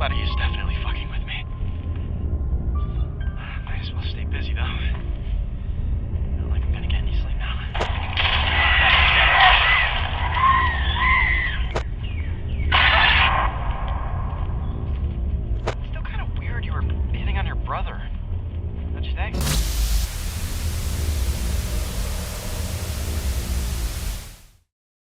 Somebody is definitely fucking with me. Might as well stay busy, though. Not like I'm gonna get any sleep now. It's still kind of weird you were hitting on your brother. Don't you think?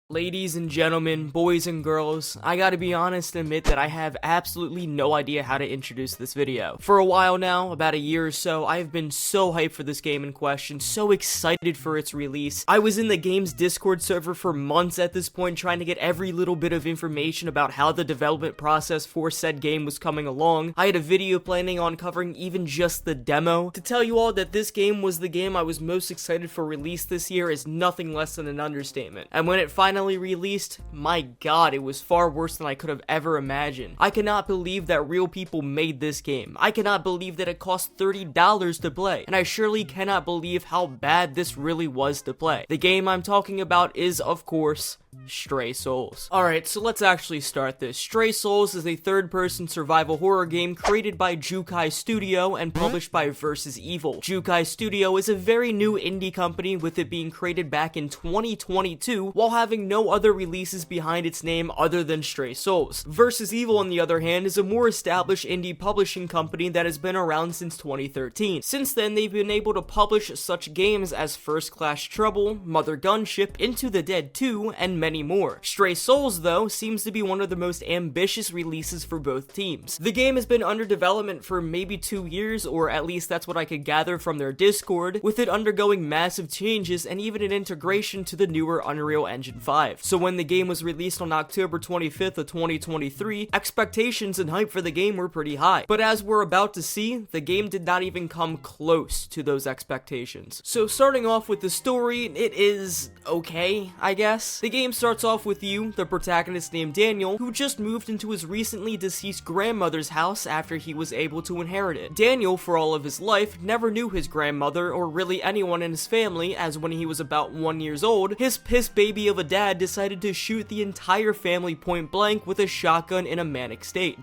Ladies and gentlemen, boys and girls, I gotta be honest and admit that I have absolutely no idea how to introduce this video. For a while now, about a year or so, I have been so hyped for this game in question, so excited for its release. I was in the game's Discord server for months at this point, trying to get every little bit of information about how the development process for said game was coming along. I had a video planning on covering even just the demo. To tell you all that this game was the game I was most excited for release this year is nothing less than an understatement. And when it finally released, my god, it was far worse than I could have ever imagined. I cannot believe that real people made this game. I cannot believe that it cost $30 to play, and I surely cannot believe how bad this really was to play. The game I'm talking about is, of course, Stray Souls. Alright, so let's actually start this. Stray Souls is a third-person survival horror game created by Jukai Studio and published by Versus Evil. Jukai Studio is a very new indie company, with it being created back in 2022 while having no other releases behind its name other than Stray Souls. Versus Evil, on the other hand, is a more established indie publishing company that has been around since 2013. Since then, they've been able to publish such games as First Class Trouble, Mother Gunship, Into the Dead 2, and many more. Stray Souls, though, seems to be one of the most ambitious releases for both teams. The game has been under development for maybe 2 years, or at least that's what I could gather from their Discord, with it undergoing massive changes and even an integration to the newer Unreal Engine 5. So when the game was released on October 25th of 2023, expectations and hype for the game were pretty high. But as we're about to see, the game did not even come close to those expectations. So starting off with the story, it is okay, I guess. The game starts off with you, the protagonist named Daniel, who just moved into his recently deceased grandmother's house after he was able to inherit it. Daniel, for all of his life, never knew his grandmother or really anyone in his family, as when he was about 1 year old, his piss baby of a dad decided to shoot the entire family point blank with a shotgun in a manic state.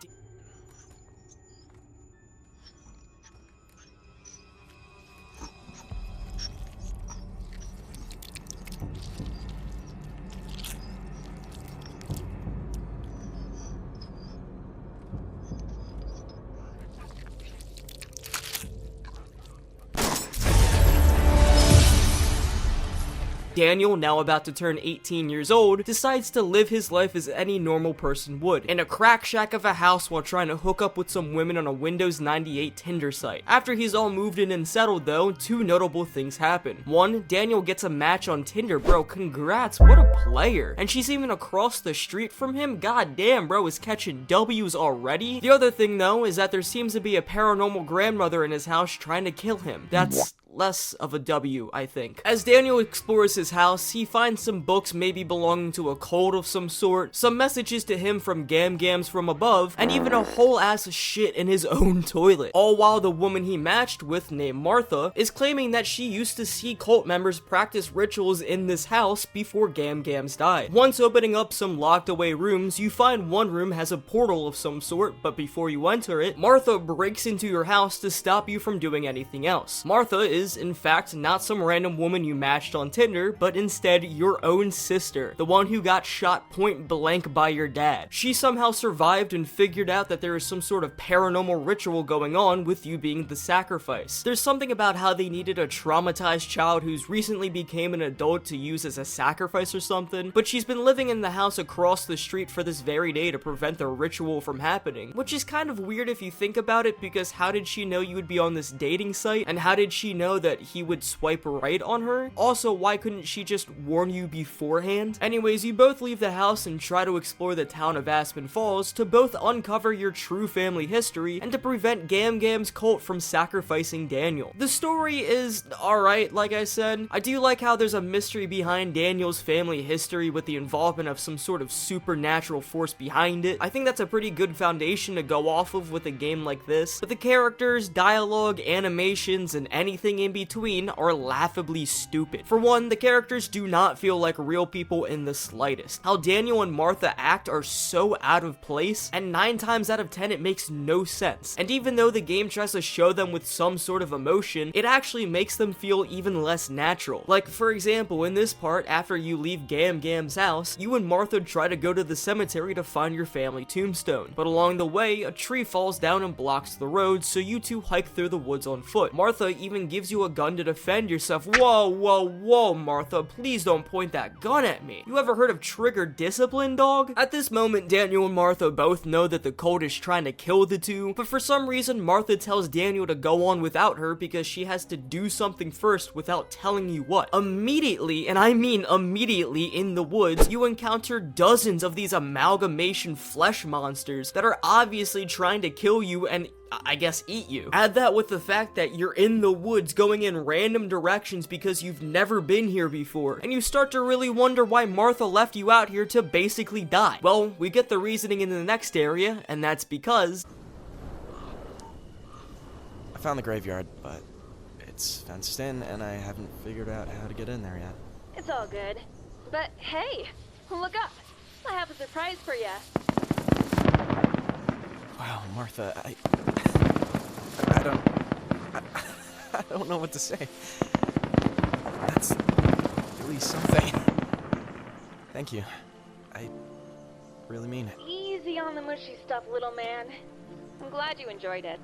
Daniel, now about to turn 18 years old, decides to live his life as any normal person would, in a crack shack of a house while trying to hook up with some women on a Windows 98 Tinder site. After he's all moved in and settled though, two notable things happen. One, Daniel gets a match on Tinder. Bro, congrats, what a player. And she's even across the street from him. God damn, bro is catching W's already. The other thing though is that there seems to be a paranormal grandmother in his house trying to kill him. That's less of a W, I think. As Daniel explores his house, he finds some books maybe belonging to a cult of some sort, some messages to him from gams from above, and even a whole ass of shit in his own toilet. All while the woman he matched with, named Martha, is claiming that she used to see cult members practice rituals in this house before Gams died. Once opening up some locked away rooms, you find one room has a portal of some sort, but before you enter it, Martha breaks into your house to stop you from doing anything else. Martha is, in fact, not some random woman you matched on Tinder, but instead your own sister, the one who got shot point blank by your dad. She somehow survived and figured out that there is some sort of paranormal ritual going on with you being the sacrifice. There's something about how they needed a traumatized child who's recently became an adult to use as a sacrifice or something, but she's been living in the house across the street for this very day to prevent the ritual from happening, which is kind of weird if you think about it, because how did she know you would be on this dating site, and how did she know that he would swipe right on her? Also, why couldn't she just warn you beforehand? Anyways, you both leave the house and try to explore the town of Aspen Falls to both uncover your true family history and to prevent Gam's cult from sacrificing Daniel. The story is alright, like I said. I do like how there's a mystery behind Daniel's family history with the involvement of some sort of supernatural force behind it. I think that's a pretty good foundation to go off of with a game like this, but the characters, dialogue, animations, and anything in between are laughably stupid. For one, the characters do not feel like real people in the slightest. How Daniel and Martha act are so out of place, and 9 times out of 10 it makes no sense. And even though the game tries to show them with some sort of emotion, it actually makes them feel even less natural. Like, for example, in this part, after you leave Gam's house, you and Martha try to go to the cemetery to find your family tombstone. But along the way, a tree falls down and blocks the road, so you two hike through the woods on foot. Martha even gives you a gun to defend yourself. Whoa, whoa, whoa, Martha, please don't point that gun at me. You ever heard of trigger discipline, dog? At this moment, Daniel and Martha both know that the cult is trying to kill the two, but for some reason, Martha tells Daniel to go on without her because she has to do something first without telling you what. Immediately, and I mean immediately, in the woods, you encounter dozens of these amalgamation flesh monsters that are obviously trying to kill you and I guess eat you. Add that with the fact that you're in the woods going in random directions because you've never been here before, and you start to really wonder why Martha left you out here to basically die. Well, we get the reasoning in the next area, and that's because I found the graveyard, but it's fenced in, and I haven't figured out how to get in there yet. It's all good. But hey, look up. I have a surprise for you. Wow, Martha, I don't know what to say. That's really something. Thank you. I really mean it. Easy on the mushy stuff, little man. I'm glad you enjoyed it.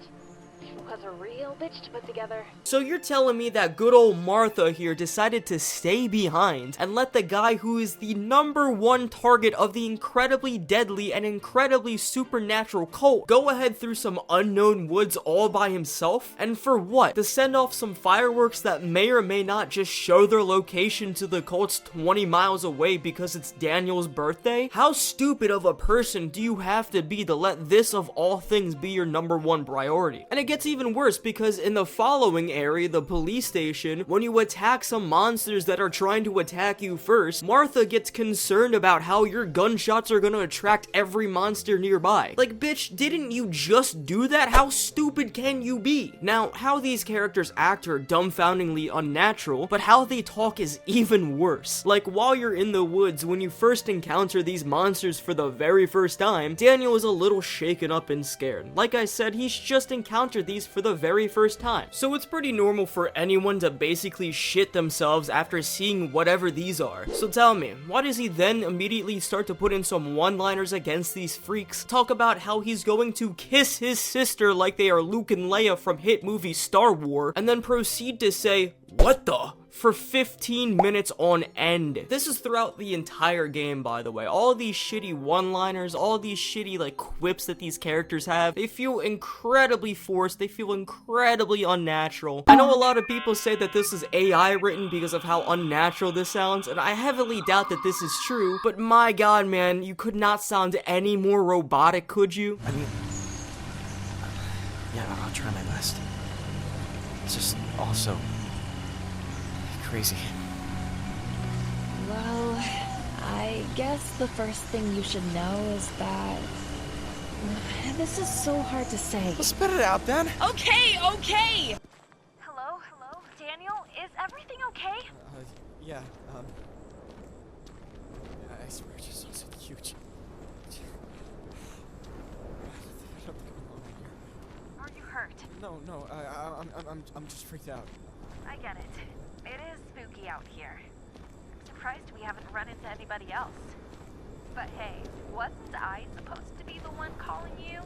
It was a real bitch to put together. So you're telling me that good old Martha here decided to stay behind and let the guy who is the #1 target of the incredibly deadly and incredibly supernatural cult go ahead through some unknown woods all by himself? And for what? To send off some fireworks that may or may not just show their location to the cults 20 miles away because it's Daniel's birthday? How stupid of a person do you have to be to let this of all things be your #1 priority? And it gets even worse because in the following area, the police station, when you attack some monsters that are trying to attack you first, Martha gets concerned about how your gunshots are gonna attract every monster nearby. Like, bitch, didn't you just do that? How stupid can you be? Now, how these characters act are dumbfoundingly unnatural, but how they talk is even worse. Like, while you're in the woods, when you first encounter these monsters for the very first time, Daniel is a little shaken up and scared. Like I said, he's just encountered these for the very first time. So it's pretty normal for anyone to basically shit themselves after seeing whatever these are. So tell me, why does he then immediately start to put in some one-liners against these freaks? Talk about how he's going to kiss his sister like they are Luke and Leia from hit movie Star Wars, and then proceed to say, "What the?" for 15 minutes on end. This is throughout the entire game, by the way. All these shitty one-liners, all these shitty, like, quips that these characters have, they feel incredibly forced, they feel incredibly unnatural. I know a lot of people say that this is AI written because of how unnatural this sounds, and I heavily doubt that this is true, but my god, man, you could not sound any more robotic, could you? I mean, yeah, I'll try my best. It's just also crazy. Well, I guess the first thing you should know is that this is so hard to say. Well, spit it out then. Okay. Hello? Daniel, is everything okay? Yeah, I swear I just saw something huge. Are you hurt? No, I'm just freaked out. I get it. It is spooky out here. I'm surprised we haven't run into anybody else. But hey, wasn't I supposed to be the one calling you?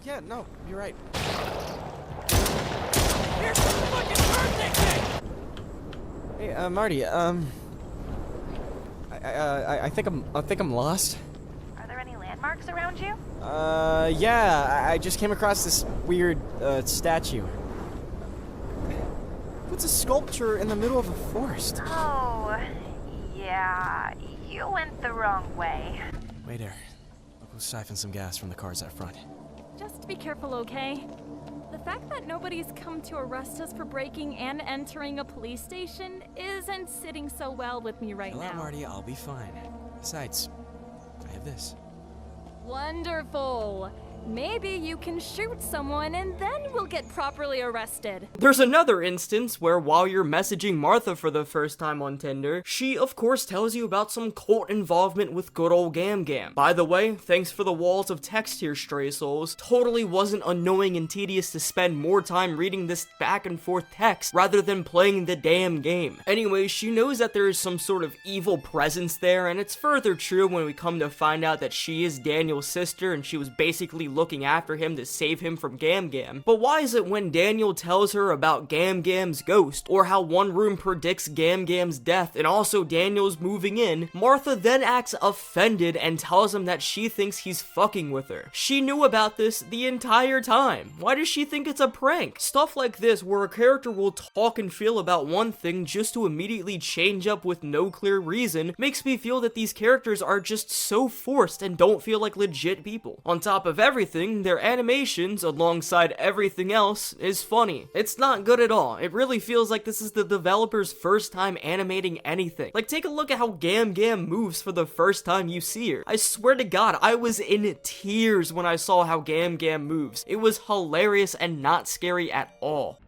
Yeah, no, you're right. Here's the fucking birthday cake! Hey, Marty, I think I'm lost. Are there any landmarks around you? Yeah, I just came across this weird, statue. What's a sculpture in the middle of a forest? Oh, yeah, you went the wrong way. Wait there. I'll go siphon some gas from the cars out front. Just be careful, okay? The fact that nobody's come to arrest us for breaking and entering a police station isn't sitting so well with me right Hello, now. Marty, I'll be fine. Besides, I have this. Wonderful. Maybe you can shoot someone and then we'll get properly arrested. There's another instance where while you're messaging Martha for the first time on Tinder, she of course tells you about some cult involvement with good old Gam Gam. By the way, thanks for the walls of text here, Stray Souls. Totally wasn't annoying and tedious to spend more time reading this back and forth text rather than playing the damn game. Anyway, she knows that there is some sort of evil presence there, and it's further true when we come to find out that she is Daniel's sister and she was basically looking after him to save him from Gam Gam. But why is it when Daniel tells her about Gam Gam's ghost, or how one room predicts Gam Gam's death and also Daniel's moving in, Martha then acts offended and tells him that she thinks he's fucking with her? She knew about this the entire time. Why does she think it's a prank? Stuff like this, where a character will talk and feel about one thing just to immediately change up with no clear reason, makes me feel that these characters are just so forced and don't feel like legit people. On top of everything, their animations, alongside everything else, is funny. It's not good at all. It really feels like this is the developer's first time animating anything. Like, take a look at how Gam Gam moves for the first time you see her. I swear to God, I was in tears when I saw how Gam Gam moves. It was hilarious and not scary at all.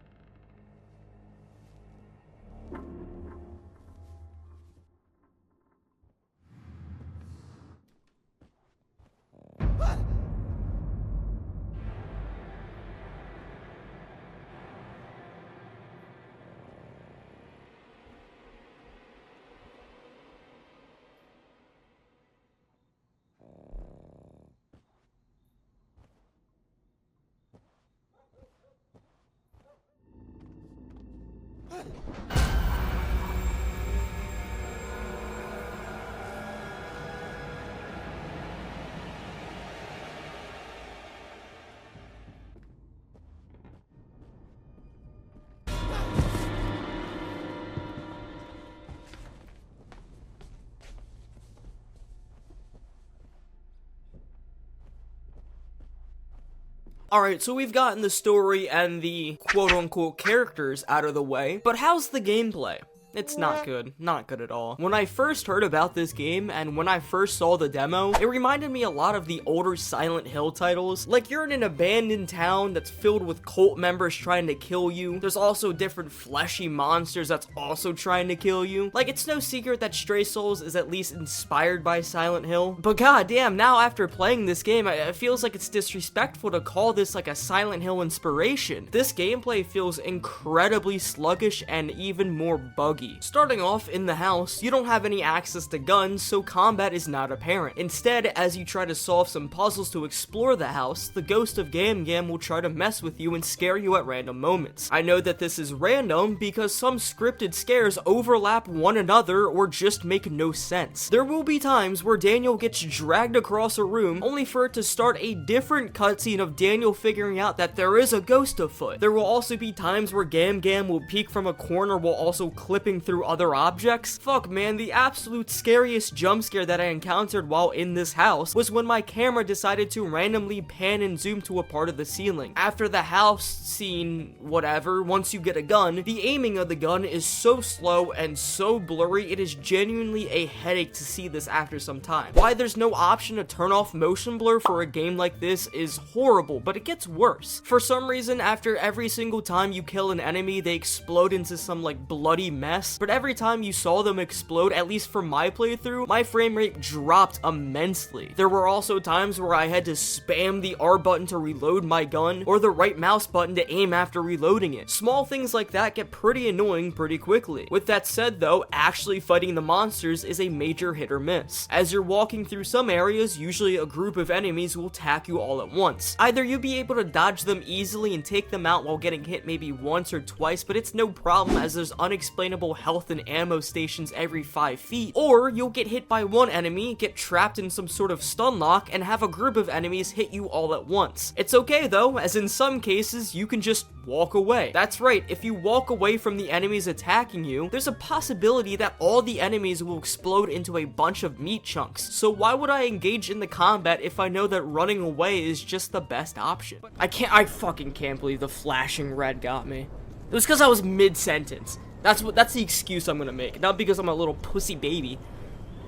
Alright, so we've gotten the story and the quote-unquote characters out of the way, but how's the gameplay? It's not good. Not good at all. When I first heard about this game, and when I first saw the demo, it reminded me a lot of the older Silent Hill titles. Like, you're in an abandoned town that's filled with cult members trying to kill you. There's also different fleshy monsters that's also trying to kill you. Like, it's no secret that Stray Souls is at least inspired by Silent Hill. But goddamn, now after playing this game, it feels like it's disrespectful to call this like a Silent Hill inspiration. This gameplay feels incredibly sluggish and even more buggy. Starting off in the house, you don't have any access to guns, so combat is not apparent. Instead, as you try to solve some puzzles to explore the house, the ghost of Gam Gam will try to mess with you and scare you at random moments. I know that this is random because some scripted scares overlap one another or just make no sense. There will be times where Daniel gets dragged across a room only for it to start a different cutscene of Daniel figuring out that there is a ghost afoot. There will also be times where Gam Gam will peek from a corner while also clipping through other objects. Fuck man, the absolute scariest jump scare that I encountered while in this house was when my camera decided to randomly pan and zoom to a part of the ceiling. After the house scene, whatever, once you get a gun, the aiming of the gun is so slow and so blurry, it is genuinely a headache to see this after some time. Why there's no option to turn off motion blur for a game like this is horrible, but it gets worse. For some reason, after every single time you kill an enemy, they explode into some like bloody mess, but every time you saw them explode, at least for my playthrough, my frame rate dropped immensely. There were also times where I had to spam the R button to reload my gun, or the right mouse button to aim after reloading it. Small things like that get pretty annoying pretty quickly. With that said though, actually fighting the monsters is a major hit or miss. As you're walking through some areas, usually a group of enemies will attack you all at once. Either you'll be able to dodge them easily and take them out while getting hit maybe once or twice, but it's no problem as there's unexplainable health and ammo stations every 5 feet, or you'll get hit by one enemy, get trapped in some sort of stun lock, and have a group of enemies hit you all at once. It's okay though, as in some cases, you can just walk away. That's right, if you walk away from the enemies attacking you, there's a possibility that all the enemies will explode into a bunch of meat chunks. So why would I engage in the combat if I know that running away is just the best option? I fucking can't believe the flashing red got me. It was because I was mid-sentence. That's the excuse I'm gonna make. Not because I'm a little pussy baby.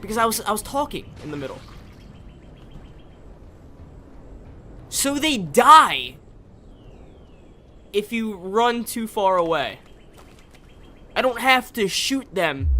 Because I was talking in the middle. So they die if you run too far away. I don't have to shoot them.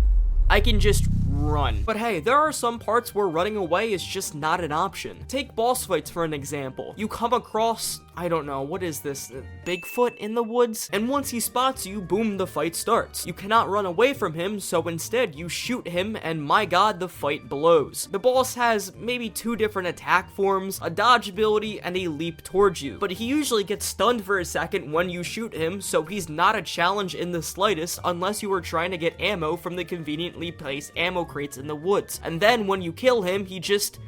I can just run. But hey, there are some parts where running away is just not an option. Take boss fights for an example. You come across, I don't know, what is this, Bigfoot in the woods? And once he spots you, boom, the fight starts. You cannot run away from him, so instead you shoot him, and my god, the fight blows. The boss has maybe 2 different attack forms, a dodge ability, and a leap towards you. But he usually gets stunned for a second when you shoot him, so he's not a challenge in the slightest unless you are trying to get ammo from the conveniently placed ammo crates in the woods. And then when you kill him, he just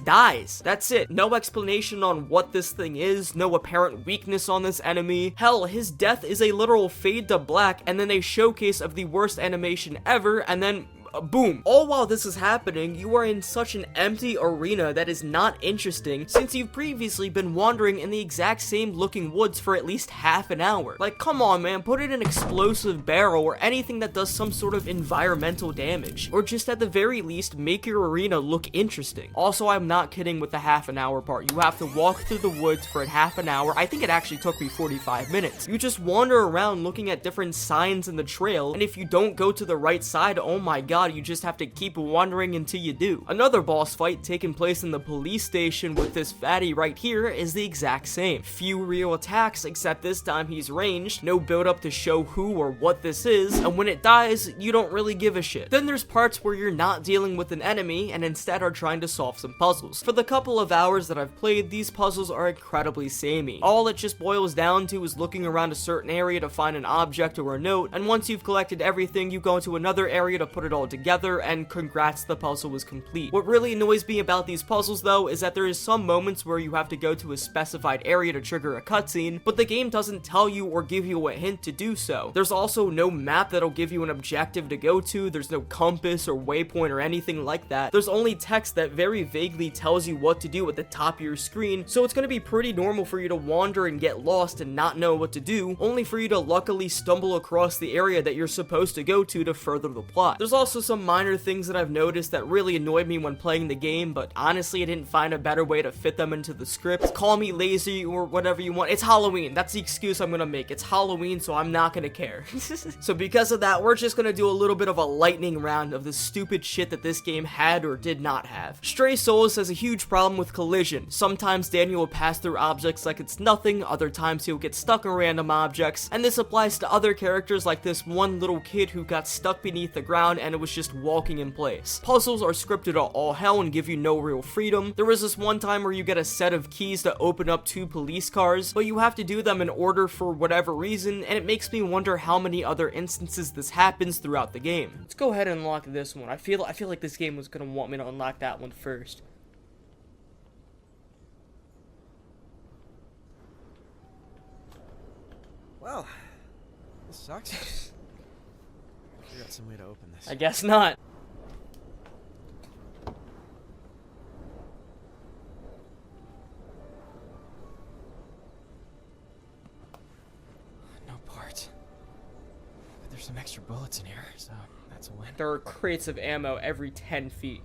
dies. That's it. No explanation on what this thing is, no apparent weakness on this enemy. Hell, his death is a literal fade to black and then a showcase of the worst animation ever, and then boom. All while this is happening, you are in such an empty arena that is not interesting since you've previously been wandering in the exact same looking woods for at least half an hour. Like, come on, man, put in an explosive barrel or anything that does some sort of environmental damage, or just at the very least make your arena look interesting. Also, I'm not kidding with the half an hour part. You have to walk through the woods for a half an hour. I think it actually took me 45 minutes. You just wander around looking at different signs in the trail, and if you don't go to the right side, oh my god, you just have to keep wandering until you do. Another boss fight taking place in the police station with this fatty right here is the exact same. Few real attacks, except this time he's ranged, no build up to show who or what this is, and when it dies, you don't really give a shit. Then there's parts where you're not dealing with an enemy and instead are trying to solve some puzzles. For the couple of hours that I've played, these puzzles are incredibly samey. All it just boils down to is looking around a certain area to find an object or a note, and once you've collected everything, you go into another area to put it all together, and congrats, the puzzle was complete. What really annoys me about these puzzles though is that there is some moments where you have to go to a specified area to trigger a cutscene, but the game doesn't tell you or give you a hint to do so. There's also no map that'll give you an objective to go to, there's no compass or waypoint or anything like that. There's only text that very vaguely tells you what to do at the top of your screen, so it's gonna be pretty normal for you to wander and get lost and not know what to do, only for you to luckily stumble across the area that you're supposed to go to further the plot. There's also some minor things that I've noticed that really annoyed me when playing the game, but honestly I didn't find a better way to fit them into the script. Call me lazy or whatever you want. It's Halloween. That's the excuse I'm gonna make. It's Halloween, so I'm not gonna care. So because of that, we're just gonna do a little bit of a lightning round of the stupid shit that this game had or did not have. Stray Souls has a huge problem with collision. Sometimes Daniel will pass through objects like it's nothing, other times he'll get stuck in random objects, and this applies to other characters like this one little kid who got stuck beneath the ground and it was just walking in place. Puzzles are scripted at all hell and give you no real freedom. There was this one time where you get a set of keys to open up 2 police cars, but you have to do them in order for whatever reason, and it makes me wonder how many other instances this happens throughout the game. Let's go ahead and unlock this one. I feel like this game was gonna want me to unlock that one first. Well, this sucks. I figured out some way to open this. I guess not. No parts. But there's some extra bullets in here, so that's a win. There are crates of ammo every 10 feet.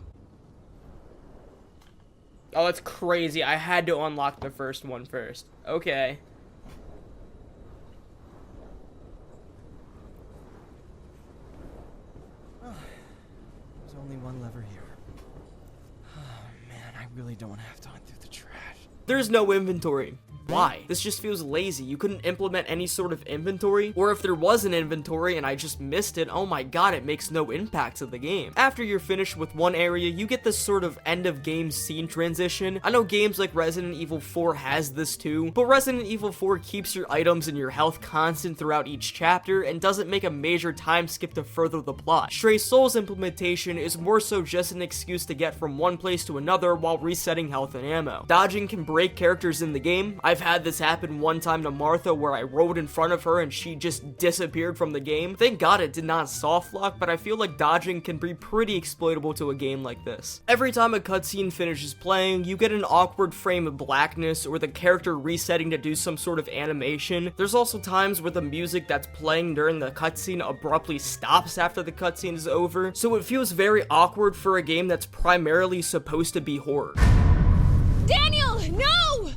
Oh, that's crazy. I had to unlock the first one first. Okay. Well, there's only one lever here. Oh man, I really don't have to undo the trash. There's no inventory. Why? This just feels lazy. You couldn't implement any sort of inventory, or if there was an inventory and I just missed it, oh my god, it makes no impact to the game. After you're finished with one area, you get this sort of end of game scene transition. I know games like Resident Evil 4 has this too, but Resident Evil 4 keeps your items and your health constant throughout each chapter and doesn't make a major time skip to further the plot. Stray Souls implementation is more so just an excuse to get from one place to another while resetting health and ammo. Dodging can break characters in the game. I've had this happen one time to Martha where I rode in front of her and she just disappeared from the game. Thank god it did not soft lock, but I feel like dodging can be pretty exploitable to a game like this. Every time a cutscene finishes playing, you get an awkward frame of blackness or the character resetting to do some sort of animation. There's also times where the music that's playing during the cutscene abruptly stops after the cutscene is over, so it feels very awkward for a game that's primarily supposed to be horror. Daniel, no!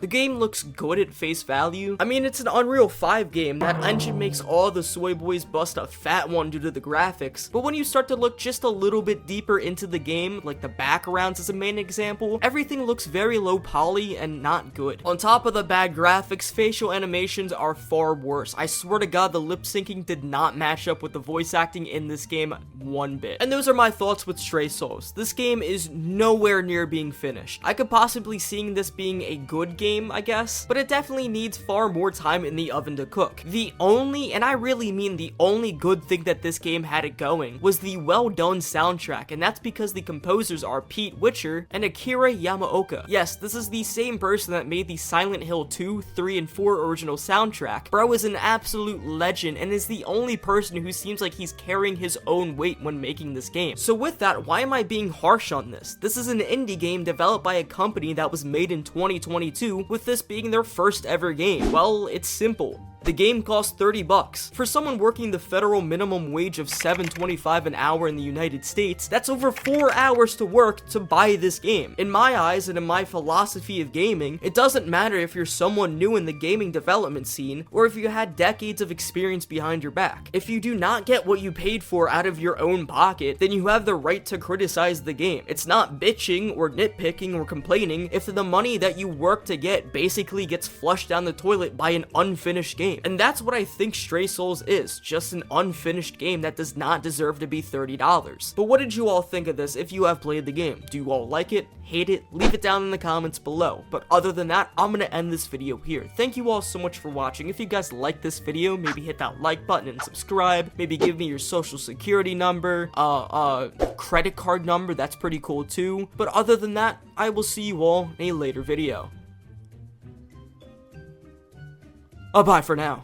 The game looks good at face value. I mean, it's an Unreal 5 game. That engine makes all the soy boys bust a fat one due to the graphics, but when you start to look just a little bit deeper into the game, like the backgrounds as a main example, everything looks very low poly and not good. On top of the bad graphics, facial animations are far worse. I swear to God, the lip syncing did not match up with the voice acting in this game one bit. And those are my thoughts with Stray Souls. This game is nowhere near being finished. I could possibly see this being a good game, I guess, but it definitely needs far more time in the oven to cook. The only, and I really mean the only good thing that this game had it going, was the well done soundtrack, and that's because the composers are Pete Witcher and Akira Yamaoka. Yes, this is the same person that made the Silent Hill 2, 3, and 4 original soundtrack. Bro is an absolute legend and is the only person who seems like he's carrying his own weight when making this game. So with that, why am I being harsh on this? This is an indie game developed by a company that was made in 2022, with this being their first ever game. Well, it's simple. The game costs $30. For someone working the federal minimum wage of $7.25 an hour in the United States, that's over 4 hours to work to buy this game. In my eyes and in my philosophy of gaming, it doesn't matter if you're someone new in the gaming development scene or if you had decades of experience behind your back. If you do not get what you paid for out of your own pocket, then you have the right to criticize the game. It's not bitching or nitpicking or complaining if the money that you work to get basically gets flushed down the toilet by an unfinished game. And that's what I think Stray Souls is, just an unfinished game that does not deserve to be $30. But what did you all think of this if you have played the game? Do you all like it? Hate it? Leave it down in the comments below. But other than that, I'm gonna end this video here. Thank you all so much for watching. If you guys like this video, maybe hit that like button and subscribe. Maybe give me your social security number, credit card number, that's pretty cool too. But other than that, I will see you all in a later video. Bye for now.